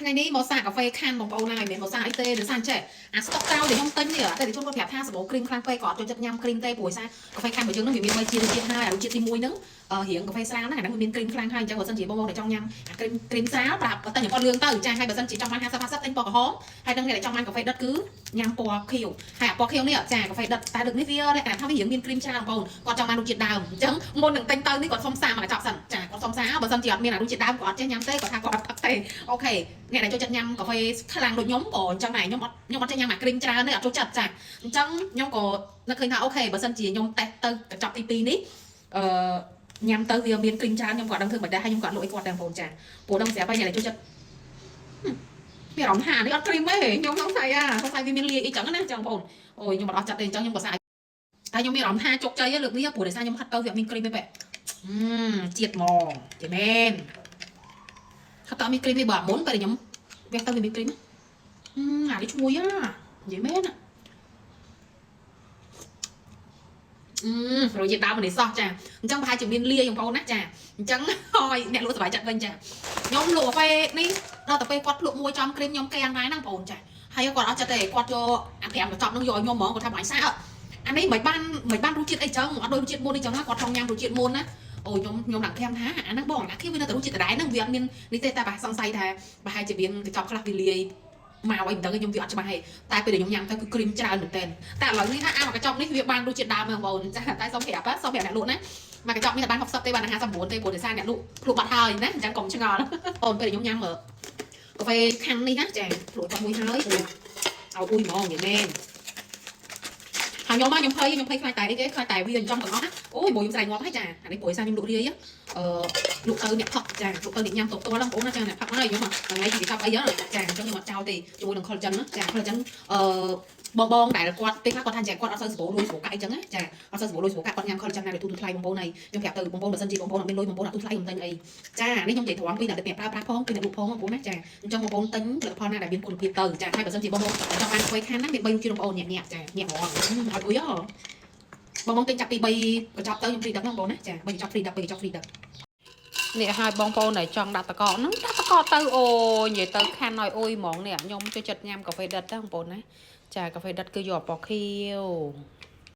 ថ្ងៃនេះមកសាកាហ្វេខានបងប្អូនហើយមានមកសាអីទេឬសាចេះអាស្តុកកៅដែលខ្ញុំទិញនេះតែទីជូនគាត់ប្រាប់ថាសម្បូរគ្រីមខ្លាំងពេកក៏អត់ចូលចិត្តញ៉ាំគ្រីមទេព្រោះសាកាហ្វេខានរបស់យើងនឹងវាមានមួយជាតិហើយអាជាតិទី1ហ្នឹងរៀងកាហ្វេស្រាលហ្នឹងអាហ្នឹងមានគ្រីមខ្លាំងហើយអញ្ចឹងបើសិនជាបងប្អូនដែលចង់ញ៉ាំអាគ្រីមស្រាលប្រាប់តែញ៉ាំពណ៌លឿងទៅចាហើយបើសិនជាចង់បាន50ទិញពណ៌ក្រហមហើយនឹងអ្នកដែលចង់បានកាហ្វេដិតគឺញ៉ាំពណ៌ខៀវហើយអាពណ៌ខៀវនេះចាកាហ្វេដិតតែដឹកនេះវាលក្ខណៈថាវារៀងមានគ្រីមច្រើនបងប្អូនគាត់ចង់បានរសជាតិដើមអញ្ចឹងមុននឹងទិញទៅនេះគាត់សុំសារមកកញ្ចប់សិនចាគាត់សុំសារបើសិនជាអត់មានរសជាតិដើមគាត់អត់ចេះញ៉ាំទេគាត់ថាគាត់អត់ផឹកទេអូខេអ្នកដែលចូលចិត្តញ៉ាំកាហ្វេខ្លាំងដូចខ្ញុំក៏អញ្ចឹងដែរខ្ញុំអត់ចេះញ៉ាំអាគ្រីមច្រើនទេអត់ចូលចិត្តចាអញ្ចឹងខ្ញុំក៏នឹកឃើញថាអូខេបើសិនជាខ្ញុំតេស្តទៅកញ្ចប់ទី2នេះញ៉ាំទៅវាមានគ្រីមច្រើនខ្ញុំក៏ដឹងធ្វើមិនដែរហើយខ្ញុំក៏លក់ឲ្យគាត់ដែរបងប្អូនចាព្រោះដឹងស្រាប់ហើយអ្នកដែលចូលចិត្តមានអារម្មណ៍ថានេះអត់គ្រីមទេខ្ញុំសង្ស័យវាមានលាយអីចឹងណាចឹងបងប្អូនអូយខ្ញុំអត់ចិត្តទេអញ្ចឹងខ្ញុំក៏សាយតែខ្ញុំមានអារម្មណ៍ថាជោគជ័យលើកនេះព្រោះដោយសារខ្ញុំហិតទៅវាមានគ្រីមទេបែបជាតិហ្មងចេមែនហិតតមានគ្រីមទេបើមុនពេលខ្ញុំវះទៅវាមានគ្រីមអានេះឈ្ងុយនិយាយមែនរយជាតិដើមមិនសោះចាអញ្ចឹងប្រហែលជាមានលាយបងប្អូនណាចាអញ្ចឹងហើយអ្នកលក់សប្បាយចិត្តវិញចាខ្ញុំលក់កាហ្វេនេះដល់ទៅពេលគាត់ភ្លក់មួយចំគ្រីមខ្ញុំកែងដែរហ្នឹងបងប្អូនចាហើយគាត់អត់ចិត្តទេគាត់យកអា5កញ្ចប់ហ្នឹងយកឲ្យខ្ញុំហ្មងគាត់ថាបងឯងសាអានេះមិនបានរសជាតិអីចឹងអត់ដូចរសជាតិមុនអីចឹងណាគាត់ចង់ញ៉ាំរសជាតិមុនណាអូខ្ញុំដាក់5ថាអាហ្នឹងបងអាគេវានៅតែរសជាតិដដែលហ្នឹងវាអត់មាននេះទេតែប្រហែលសង្ស័យថាប្រហែលជាមានកញ្ចប់ខ្លះវាលាយមកអីមិនដឹងខ្ញុំវាអត់ច្បាស់ទេតែពេលដែលខ្ញុំញ៉ាំទៅគឺគ្រីមច្រើនមែនតើតែឥឡូវនេះថាអាមួយកញ្ចប់នេះវាបានរសជាតិដើមបងប្អូនចាតែសុំប្រាប់អ្នកលក់ណាមួយកញ្ចប់នេះតែបាន60ទេបាន59ទេព្រោះដោយសារអ្នកលក់ភ្លក់បាត់ហើយណាអញ្ចឹងកុំឆ្ងល់អូនពេលដែលខ្ញុំញ៉ាំកាហ្វេខាំងនេះណាចាភ្លក់បាត់មួយហើយឲ្យអ៊ុយហ្មងនិយាយមែនហើយខ្ញុំភ័យខ្លាចតែអីគេខ្លាចតែវាចំទាំងអស់ណាអូយមួយខ្ញុំស្រែកងាប់ហើយចាអានេះព្រោះសារខ្ញុំលក់រាយលក់ទៅអ្នកផឹកចាលក់ទៅអ្នកញ៉ាំទៅផ្ទាល់បងប្អូនណាចាអ្នកផឹកហើយខ្ញុំថ្ងៃគេថាអីចាអញ្ចឹងខ្ញុំអត់ចោលទេជាមួយនឹង collagen ណាចា collagen បងដែលគាត់ពេលខ្លះគាត់ថាចាគាត់អត់សូវសម្បូរលុយសម្បូរកាក់អីចឹងណាចាអត់សូវសម្បូរលុយសម្បូរកាក់គាត់ញ៉ាំ collagen ណាដែលទូថ្លៃបងប្អូនហើយខ្ញុំប្រាប់ទៅបងប្អូនបើសិនជាបងប្អូនអត់មានលុយបងប្អូនអត់ទូថ្លៃមិនទិញអីចានេះខ្ញុំនិយាយត្រង់ពីអ្នកដែលប្រើប្រាស់ផងពីអ្នកលក់ផងបងប្អូនណាចាអញ្ចឹងបងប្អូនទិញផលិតផលណាដែលមានគុណភាពទៅចាហើយបើសិនជាបងប្អូនចង់បានអ្វីខាងណាមាន3រសជាតិបងប្អូនញាក់ចាញាក់ហ្មងអត់អុយបងទិញចាប់ពី3កញ្ចប់ទៅខ្ញុំហ្វ្រីដឹកហ្នឹងបងប្អូនណាចា3កញ្ចប់ហ្វ្រីដឹក2កញ្ចប់ហ្វ្រីដឹកនេះឲ្យបងប្អូនដែលចង់ដាក់តកហ្នឹងដាក់តកទៅអូនិយាយទៅខាន់ឲ្យអុយហ្មងនេះខ្ញុំចូលចិត្តញ៉ាំកាហ្វេដិតទៅបងប្អូនណាចាកាហ្វេដិតគឺយកពណ៌ខៀវ